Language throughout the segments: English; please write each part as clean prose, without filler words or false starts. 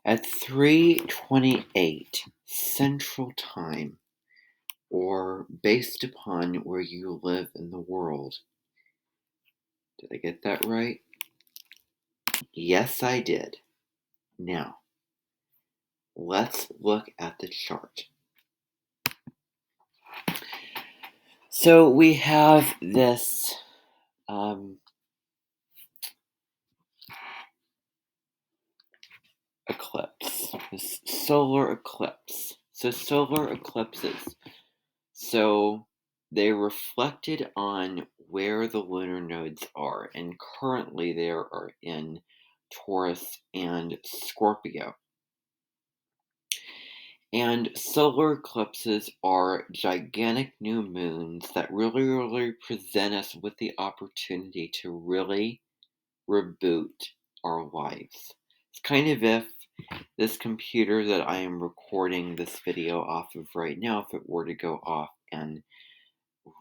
At 3:28 Central Time, or based upon where you live in the world. Did I get that right? Yes, I did. Now, let's look at the chart. So we have this eclipse, this solar eclipse. So solar eclipses, so they reflected on where the lunar nodes are, and currently they are in Taurus and Scorpio. And solar eclipses are gigantic new moons that really present us with the opportunity to really reboot our lives. It's kind of if this computer that I am recording this video off of right now, if it were to go off and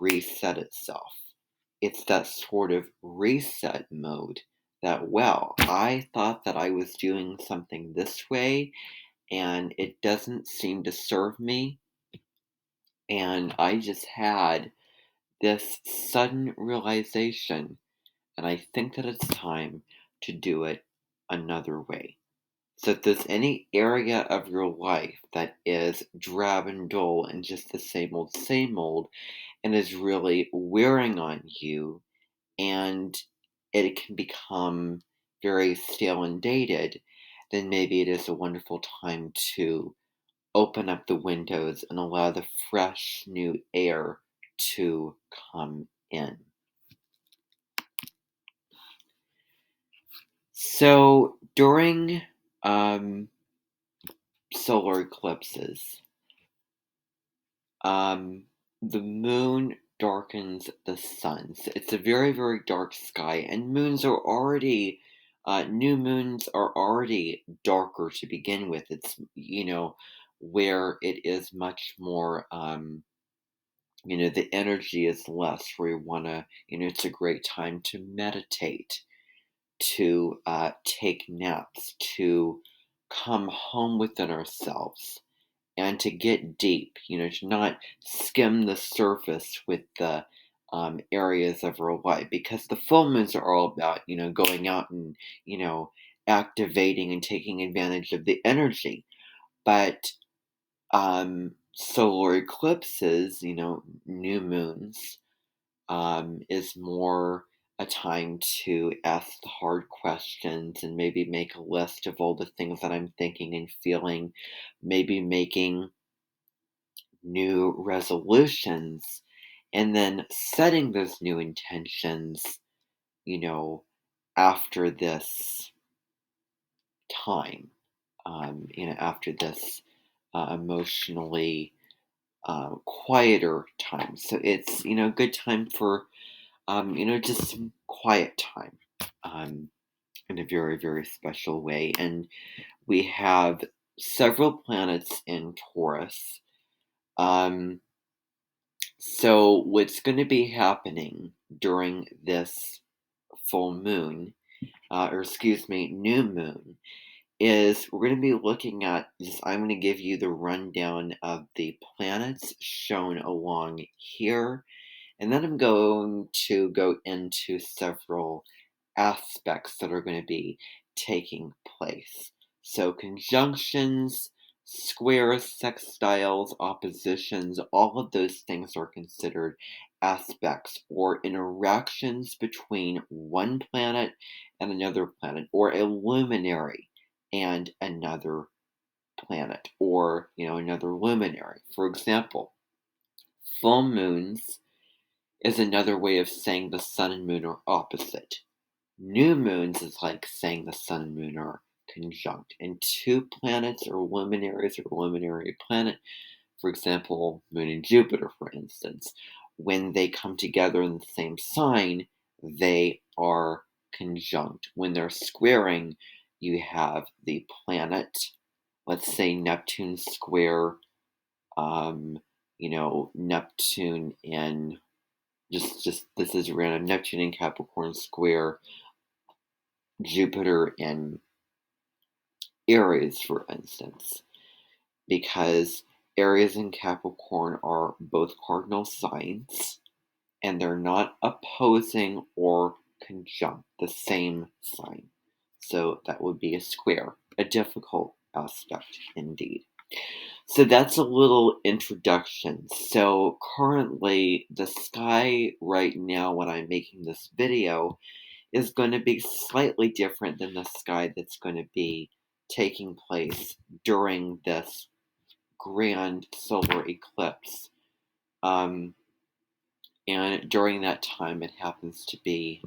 reset itself. It's that sort of reset mode that, well, I thought that I was doing something this way and it doesn't seem to serve me. And I just had this sudden realization, and I think that it's time to do it another way. So if there's any area of your life that is drab and dull and just the same old, and is really wearing on you, and it can become very stale and dated, then maybe it is a wonderful time to open up the windows and allow the fresh new air to come in. So during solar eclipses, the moon darkens the sun. So it's a very dark sky, and moons are already, new moons are already darker to begin with. It's, where it is much more, the energy is less, where you want to, it's a great time to meditate, to take naps, to come home within ourselves, and to get deep, to not skim the surface with the areas of our life, because the full moons are all about, going out and, activating and taking advantage of the energy. But solar eclipses, new moons, is more a time to ask the hard questions and maybe make a list of all the things that I'm thinking and feeling, maybe making new resolutions, and then setting those new intentions, you know, after this time, after this emotionally quieter time. So it's, a good time for, just some quiet time in a very special way. And we have several planets in Taurus. So what's going to be happening during this full moon, or excuse me, new moon, is we're going to be looking at this. I'm going to give you the rundown of the planets shown along here, and then I'm going to go into several aspects that are going to be taking place. So conjunctions, squares, sextiles, oppositions, all of those things are considered aspects or interactions between one planet and another planet, or a luminary and another planet, or, another luminary. For example, full moons is another way of saying the sun and moon are opposite. New moons is like saying the sun and moon are conjunct. And two planets or luminaries or luminary planet, for example, Moon and Jupiter, for instance, when they come together in the same sign, they are conjunct. When they're squaring, you have the planet, let's say Neptune square, Neptune in just this is random. Neptune in Capricorn square Jupiter in Aries, for instance, because Aries and Capricorn are both cardinal signs, and they're not opposing or conjunct the same sign. So that would be a square, a difficult aspect indeed. So that's a little introduction. So currently, the sky right now, when I'm making this video, is going to be slightly different than the sky that's going to be taking place during this grand solar eclipse. And during that time, it happens to be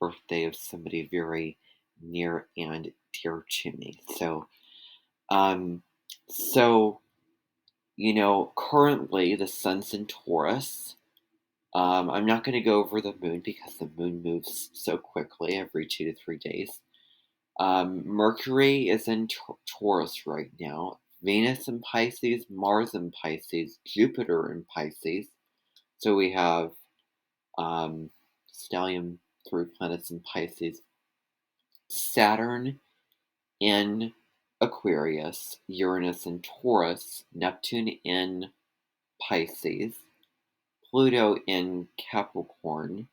birthday of somebody very near and dear to me. Um, so currently the sun's in Taurus. I'm not going to go over the moon because the moon moves so quickly every 2 to 3 days. Mercury is in Taurus right now. Venus in Pisces, Mars in Pisces, Jupiter in Pisces. So we have Stellium, 3 planets in Pisces. Saturn in Aquarius, Uranus in Taurus, Neptune in Pisces, Pluto in Capricorn,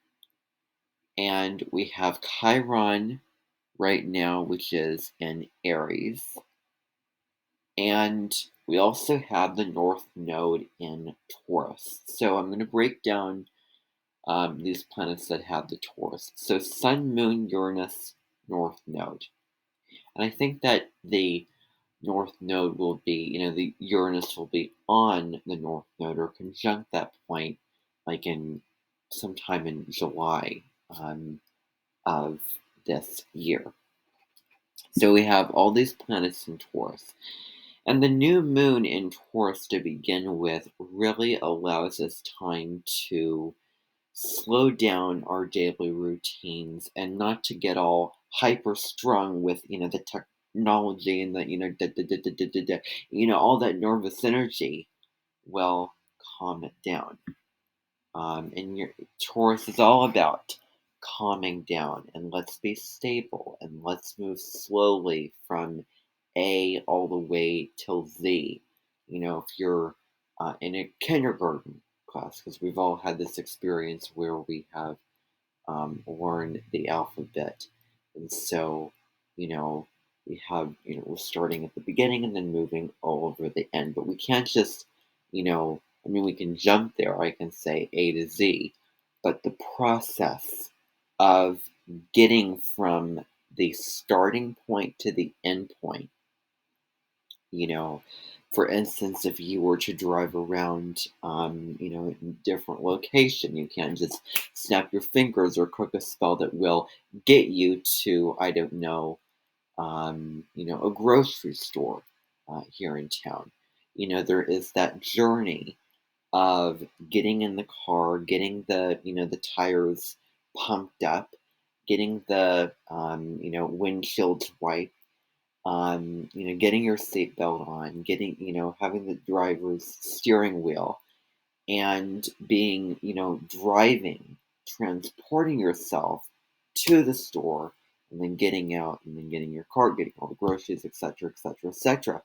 and we have Chiron right now, which is in Aries, and we also have the North Node in Taurus. So I'm going to break down these planets that have the Taurus. So Sun, Moon, Uranus, North Node. And I think that the North Node will be, the Uranus will be on the North Node or conjunct that point, like in sometime in July of this year. So we have all these planets in Taurus. And the new moon in Taurus to begin with really allows us time to slow down our daily routines and not to get all hyper strung with the technology and the all that nervous energy. Well, calm it down. And your Taurus is all about calming down and let's be stable and let's move slowly from A all the way till Z. If you're in a kindergarten class, because we've all had this experience where we have learned the alphabet, and so we have we're starting at the beginning and then moving all over the end, but we can't just we can jump there. I can say A to Z, but the process of getting from the starting point to the end point, you know, for instance, if you were to drive around, in different location, you can't just snap your fingers or cook a spell that will get you to, I don't know, a grocery store here in town. There is that journey of getting in the car, getting the tires pumped up, getting the windshields wiped, getting your seatbelt on, getting having the driver's steering wheel, and being driving, transporting yourself to the store, and then getting out, and then getting your car, getting all the groceries, etc., etc., etc.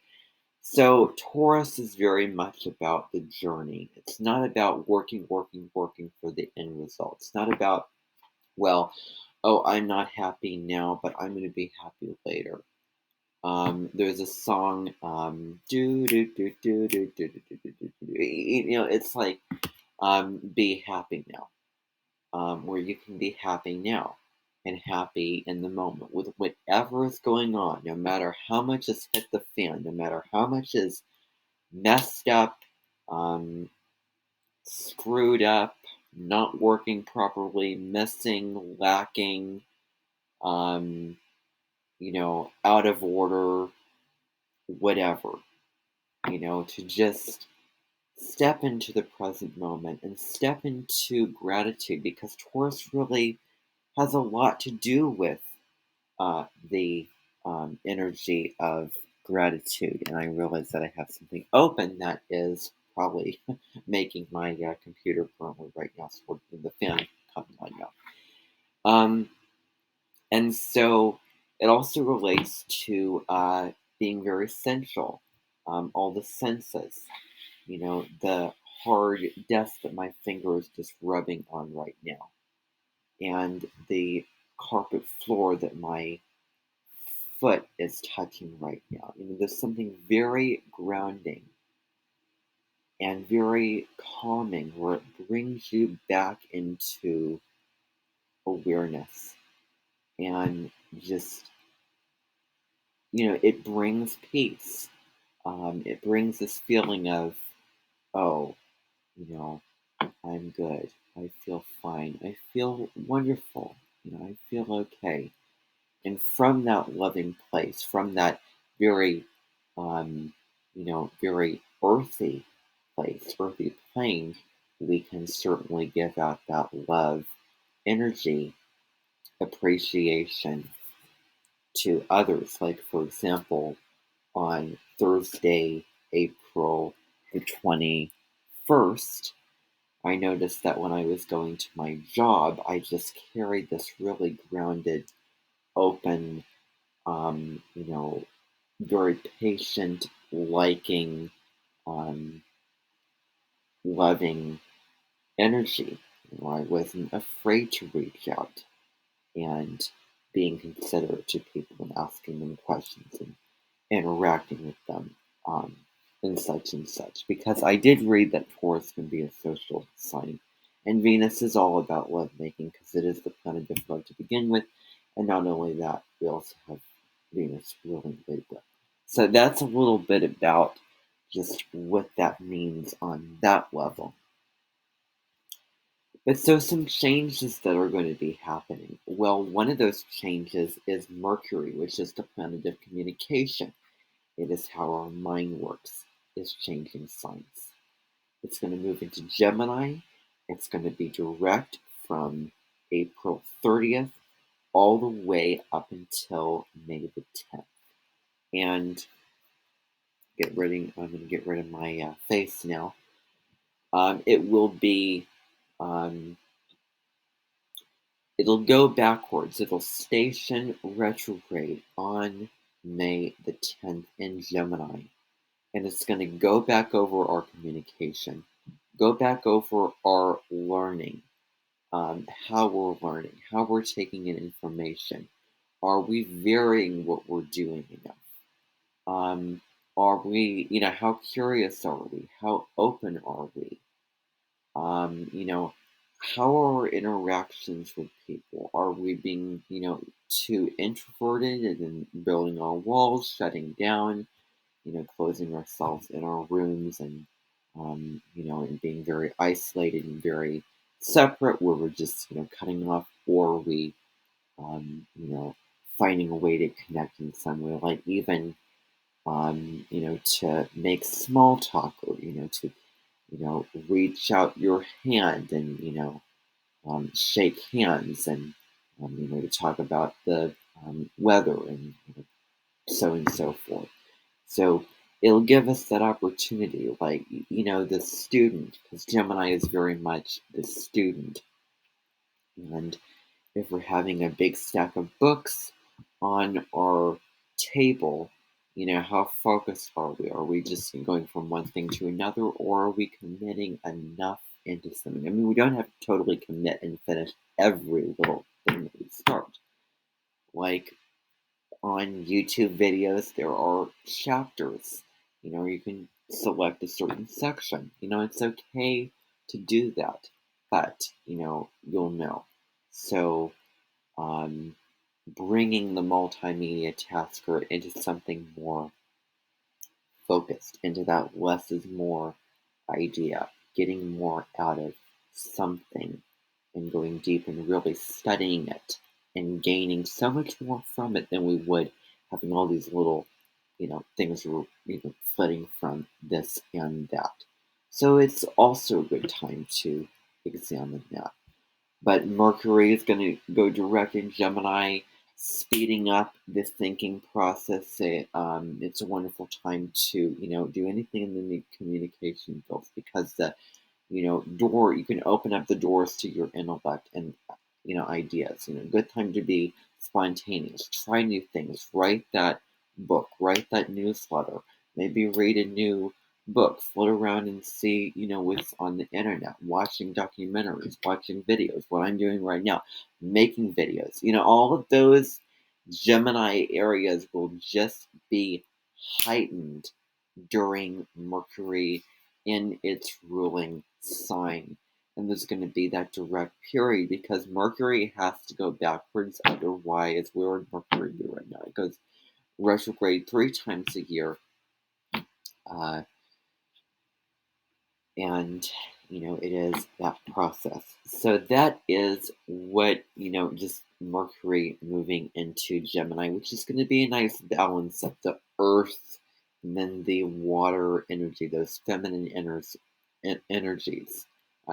So Taurus is very much about the journey. It's not about working, working, working for the end result. It's not about, well, oh, I'm not happy now, but I'm going to be happy later. There's a song, do do do do do do do do do do. It's like, be happy now, where you can be happy now and happy in the moment with whatever is going on, no matter how much has hit the fan, no matter how much is messed up, um, screwed up, not working properly, missing, lacking, um, out of order, whatever. To just step into the present moment and step into gratitude, because Taurus really has a lot to do with the energy of gratitude. And I realize that I have something open that is probably making my computer currently right now, so the fan coming on now. And so It also relates to being very sensual, all the senses, the hard desk that my finger is just rubbing on right now, and the carpet floor that my foot is touching right now. There's something very grounding and very calming where it brings you back into awareness and just, it brings peace. It brings this feeling of, oh, you know, I'm good. I feel fine. I feel wonderful. I feel okay. And from that loving place, from that very, very earthy place, earthy plane, we can certainly give out that love, energy, appreciation to others. Like, for example, on Thursday, April the 21st, I noticed that when I was going to my job, I just carried this really grounded, open, um, you know, very patient, liking, um, loving energy. I wasn't afraid to reach out and being considerate to people and asking them questions and interacting with them, and such. Because I did read that Taurus can be a social sign, and Venus is all about lovemaking because it is the planet of love to begin with. And not only that, we also have Venus ruling Libra. So that's a little bit about just what that means on that level. But so some changes that are going to be happening. Well, one of those changes is Mercury, which is the planet of communication. It is how our mind works, is changing signs. It's going to move into Gemini. It's going to be direct from April 30th all the way up until May the 10th. And I'm going to get rid of my face now. It will be, um, it'll go backwards. It'll station retrograde on May the 10th in Gemini. And it's going to go back over our communication, go back over our learning, how we're learning, how we're taking in information. Are we varying what we're doing enough? Are we, how curious are we? How open are we? How are our interactions with people? Are we being, too introverted and then building our walls, shutting down? Closing ourselves in our rooms and, and being very isolated and very separate, where we're just, cutting off, or we, finding a way to connect in some way, like even, to make small talk, or, to, reach out your hand and, shake hands and, to talk about the weather and, so and so forth. So it'll give us that opportunity, like, the student, because Gemini is very much the student. And if we're having a big stack of books on our table, how focused are we? Are we just going from one thing to another, or are we committing enough into something? I mean, we don't have to totally commit and finish every little thing that we start. Like, on YouTube videos, there are chapters. You can select a certain section. It's okay to do that, but, you'll know. So, um, bringing the multimedia tasker into something more focused, into that less is more idea, getting more out of something and going deep and really studying it and gaining so much more from it than we would having all these little, things we're flitting from this and that. So it's also a good time to examine that. But Mercury is going to go direct in Gemini, speeding up the thinking process. It's a wonderful time to, do anything in the communication fields, because the, you can open up the doors to your intellect and, ideas. Good time to be spontaneous, try new things, write that book, write that newsletter, maybe read a new book, float around and see, what's on the internet, watching documentaries, watching videos, what I'm doing right now, making videos. All of those Gemini areas will just be heightened during Mercury in its ruling sign. And there's going to be that direct period because Mercury has to go backwards, otherwise, we're in Mercury right now. It goes retrograde 3 times a year. Uh, and it is that process. So that is what just Mercury moving into Gemini, which is going to be a nice balance of the earth and then the water energy, those feminine energies.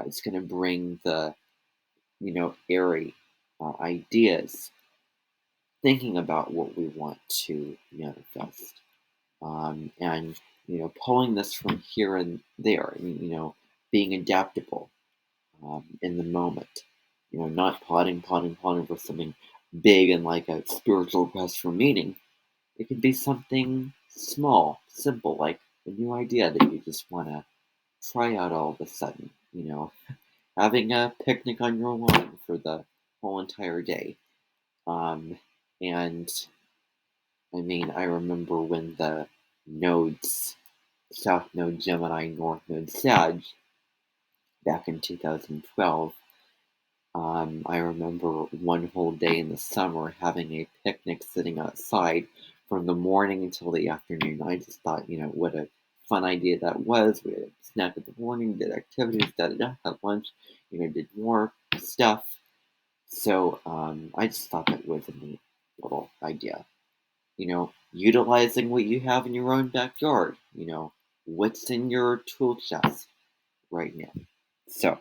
It's going to bring the airy ideas, thinking about what we want to manifest, and pulling this from here and there, being adaptable in the moment, not plotting for something big and like a spiritual quest for meaning. It could be something small, simple, like a new idea that you just want to try out all of a sudden, having a picnic on your lawn for the whole entire day. And I mean, I remember when the nodes, South Node Gemini, North Node Sag, back in 2012, I remember one whole day in the summer having a picnic sitting outside from the morning until the afternoon. I just thought, what a fun idea that was. We had a snack in the morning, did activities, had lunch, did more stuff. So I just thought that was a neat little idea. Utilizing what you have in your own backyard, what's in your tool chest right now. So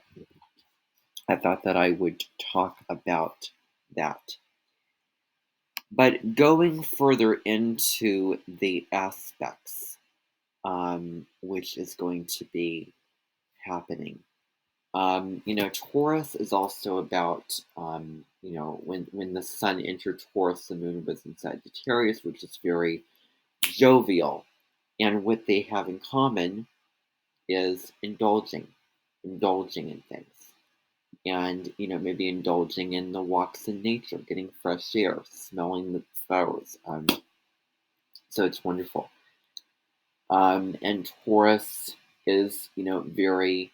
I thought that I would talk about that. But going further into the aspects, which is going to be happening. Taurus is also about, when the sun entered Taurus, the moon was in Sagittarius, which is very jovial. And what they have in common is indulging in things. And, maybe indulging in the walks in nature, getting fresh air, smelling the flowers. So it's wonderful. And Taurus is, very,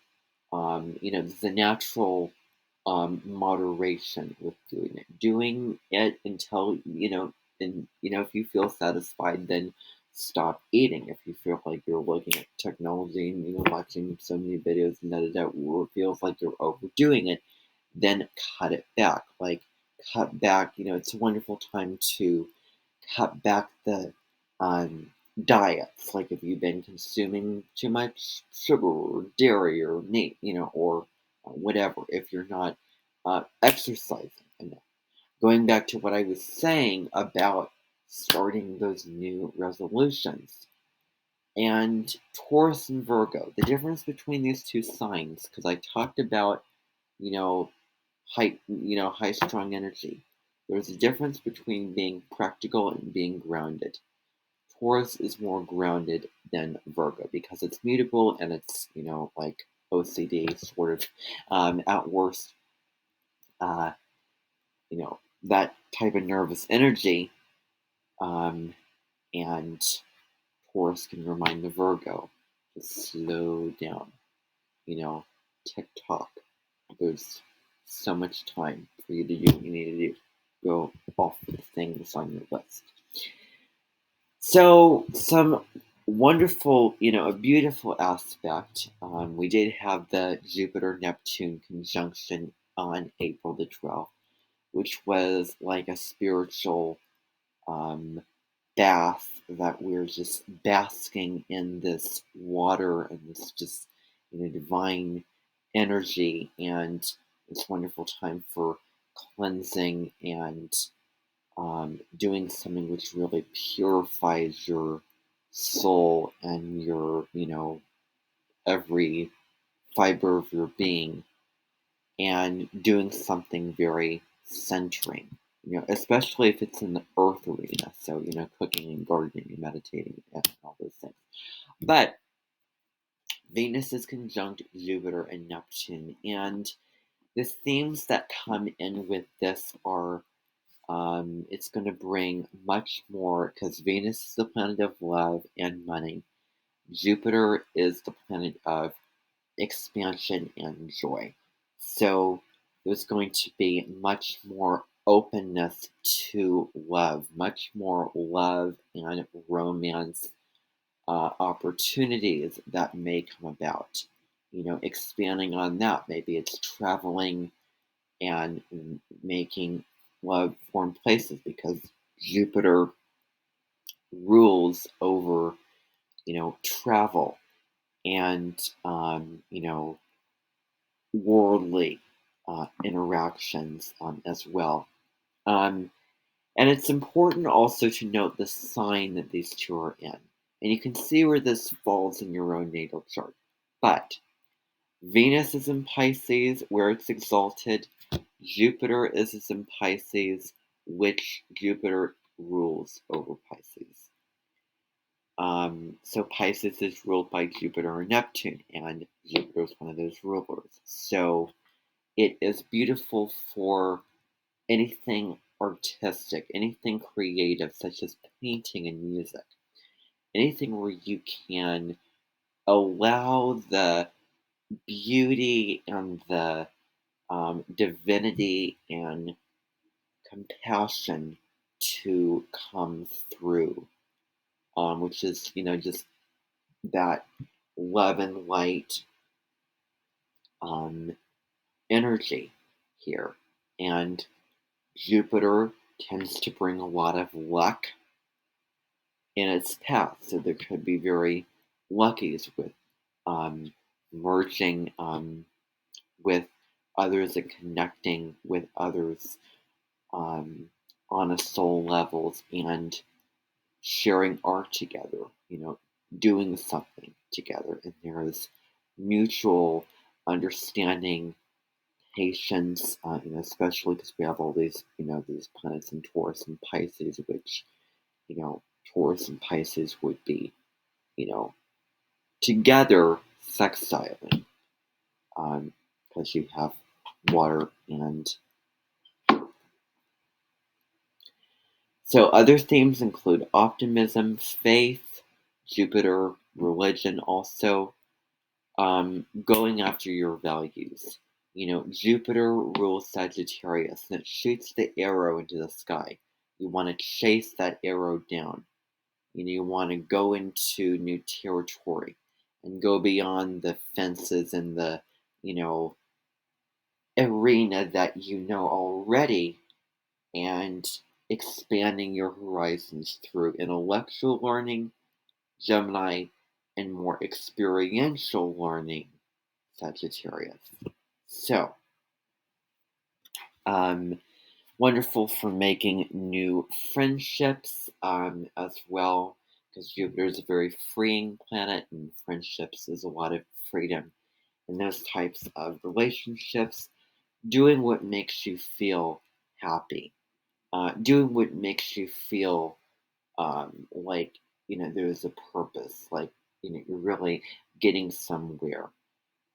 there's a natural moderation with doing it. Doing it until, and, if you feel satisfied, then stop eating. If you feel like you're looking at technology and, watching so many videos and or it feels like you're overdoing it, then cut it back. Like, cut back, it's a wonderful time to cut back the diets. Like, if you've been consuming too much sugar or dairy or meat, or whatever, if you're not exercising enough. Going back to what I was saying about starting those new resolutions. And Taurus and Virgo, the difference between these two signs, because I talked about, you know, high strung energy. There's a difference between being practical and being grounded. Taurus is more grounded than Virgo because it's mutable and it's, like OCD sort of, at worst, uh, that type of nervous energy, and Taurus can remind the Virgo to slow down, tick tock. There's so much time for you to do what you need to do. Go off the things on your list. So, some wonderful, a beautiful aspect. We did have the Jupiter Neptune conjunction on April the 12th, which was like a spiritual um, bath that we're just basking in this water and this just, divine energy. And it's wonderful time for cleansing and doing something which really purifies your soul and your, every fiber of your being, and doing something very centering, especially if it's in the earth arena. So, cooking and gardening and meditating and all those things. But Venus is conjunct Jupiter and Neptune. And the themes that come in with this are it's going to bring much more because Venus is the planet of love and money. Jupiter is the planet of expansion and joy. So there's going to be much more openness to love, much more love and romance opportunities that may come about. Expanding on that, maybe it's traveling and making love form places because Jupiter rules over, travel and, worldly interactions as well. Um, and it's important also to note the sign that these two are in. And you can see where this falls in your own natal chart. But Venus is in Pisces, where it's exalted. Jupiter is in Pisces, which Jupiter rules over Pisces. So Pisces is ruled by Jupiter and Neptune, and Jupiter is one of those rulers. So it is beautiful for anything artistic, anything creative, such as painting and music. Anything where you can allow the beauty and the divinity and compassion to come through, which is, just that love and light um, energy here. And Jupiter tends to bring a lot of luck in its path. So there could be very luckies with merging with others and connecting with others um, on a soul levels and sharing art together, doing something together. And there is mutual understanding, patience, especially because we have all these, these planets in Taurus and Pisces, which, Taurus and Pisces would be, you know, together sextiling, because you have water and so other themes include optimism, faith, Jupiter, religion, also going after your values. Jupiter rules Sagittarius and it shoots the arrow into the sky. You want to chase that arrow down. You want to go into new territory and go beyond the fences and the, you know, arena that you know already and expanding your horizons through intellectual learning, Gemini, and more experiential learning, Sagittarius. So, um, wonderful for making new friendships as well, because Jupiter is a very freeing planet, and friendships is a lot of freedom in those types of relationships. Doing what makes you feel happy, doing what makes you feel like there's a purpose, like you're really getting somewhere.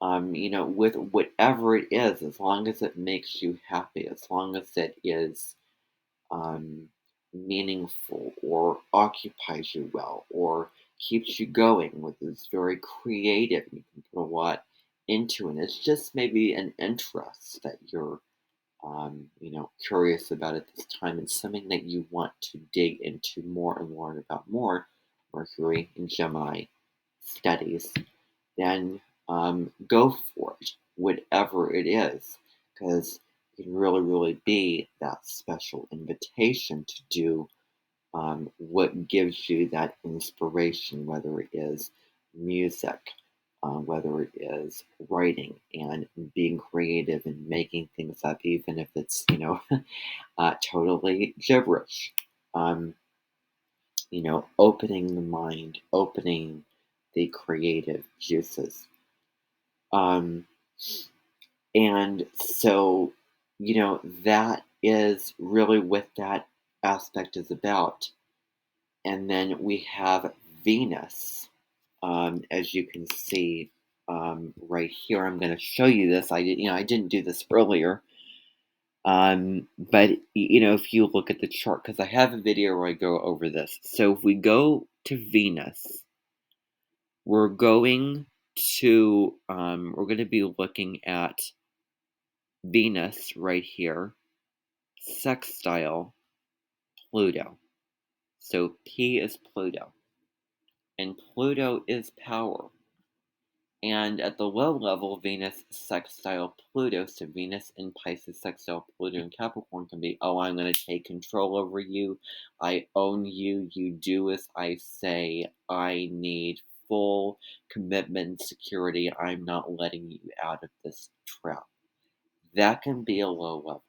With whatever it is, as long as it makes you happy, as long as it is um, meaningful or occupies you well or keeps you going, with is very creative, you can put a lot into it. It's just maybe an interest that you're curious about at this time and something that you want to dig into more and learn about more, Mercury and Gemini studies, then go for it, whatever it is, because it can really, really be that special invitation to do what gives you that inspiration, whether it is music, whether it is writing and being creative and making things up, even if it's, totally gibberish. Um, opening the mind, opening the creative juices. Um, and so, that is really what that aspect is about. And then we have Venus, as you can see right here. I'm going to show you this. I didn't do this earlier, but if you look at the chart, because I have a video where I go over this. So if we go to Venus, we're going to be looking at Venus right here, sextile Pluto. So P is Pluto, and Pluto is power. And at the low level, Venus sextile Pluto, so Venus in Pisces sextile Pluto in Capricorn can be, oh, I'm going to take control over you. I own you. You do as I say. I need full commitment and security. I'm not letting you out of this trap. That can be a low level.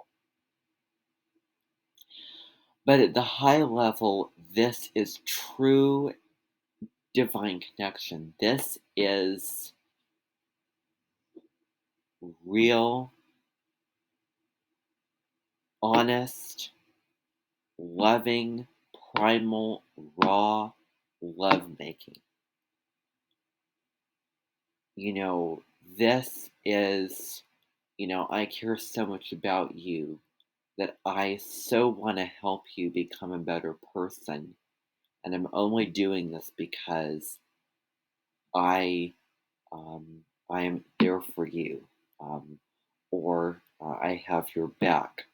But at the high level, this is true divine connection. This is real, honest, loving, primal, raw lovemaking. This is, I care so much about you that I so want to help you become a better person. And I'm only doing this because I, I am there for you, or I have your back.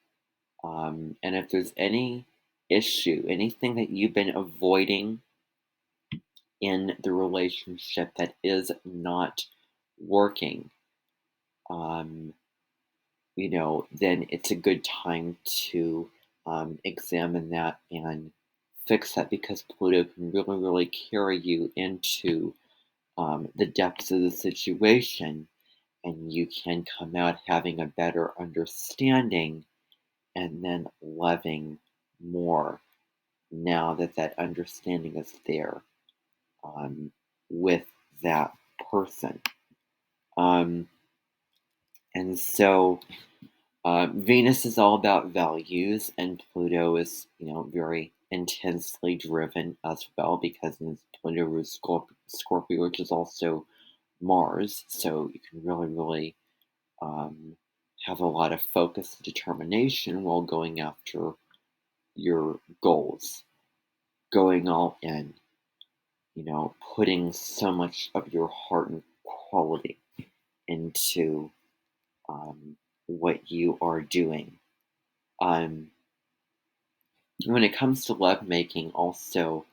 And if there's any issue, anything that you've been avoiding in the relationship that is not working, um, then it's a good time to examine that and fix that, because Pluto can really, really carry you into the depths of the situation, and you can come out having a better understanding and then loving more now that that understanding is there with that person. Um, and so Venus is all about values, and Pluto is, very intensely driven as well, because Pluto is Scorpio, which is also Mars. So you can really, really have a lot of focus and determination while going after your goals, going all in, putting so much of your heart and quality into what you are doing. When it comes to love making, also,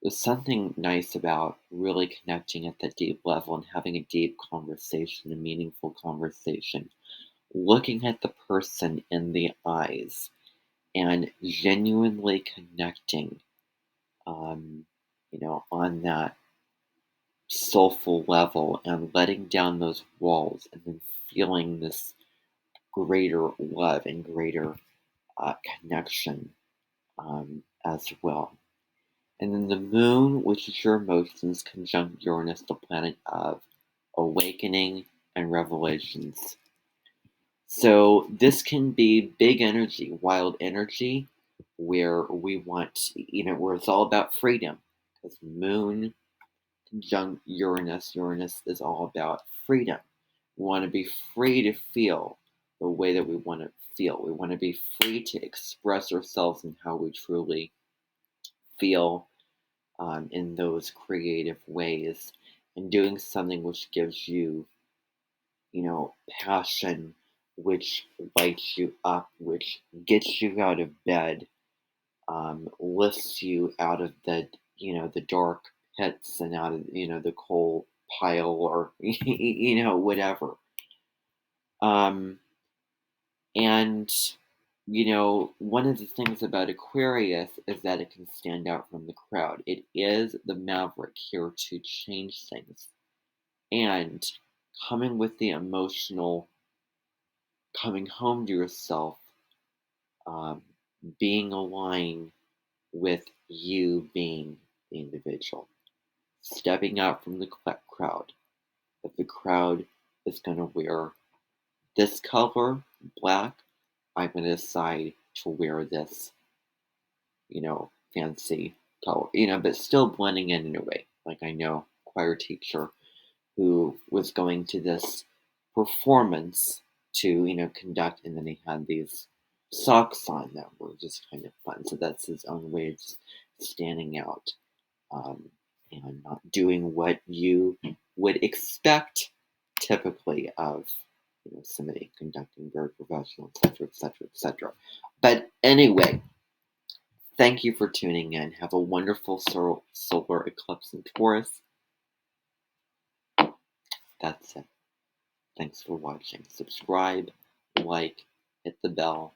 there's something nice about really connecting at that deep level and having a deep conversation, a meaningful conversation, looking at the person in the eyes and genuinely connecting, on that soulful level, and letting down those walls, and then feeling this greater love and greater connection as well. And then the moon, which is your emotions, conjunct Uranus, the planet of awakening and revelations. So this can be big energy, wild energy, where we want, where it's all about freedom. Because moon conjunct Uranus, Uranus is all about freedom. We want to be free to feel the way that we want to feel. We want to be free to express ourselves and how we truly feel in those creative ways, and doing something which gives you, passion, which lights you up, which gets you out of bed, lifts you out of the dark pits and out of, the coal pile, or, whatever. Um, and, one of the things about Aquarius is that it can stand out from the crowd. It is the maverick, here to change things. And coming with the emotional, coming home to yourself, um, being aligned with you being the individual, stepping out from the crowd. If the crowd is going to wear this color, black, I'm going to decide to wear this, fancy color, but still blending in a way. Like I know choir teacher who was going to this performance to, conduct, and then he had these socks on that were just kind of fun. So that's his own way of just standing out, um, and not doing what you would expect typically of, somebody conducting very professional, etc., etc., etc. But anyway, thank you for tuning in. Have a wonderful solar eclipse in Taurus. That's it. Thanks for watching. Subscribe, like, hit the bell,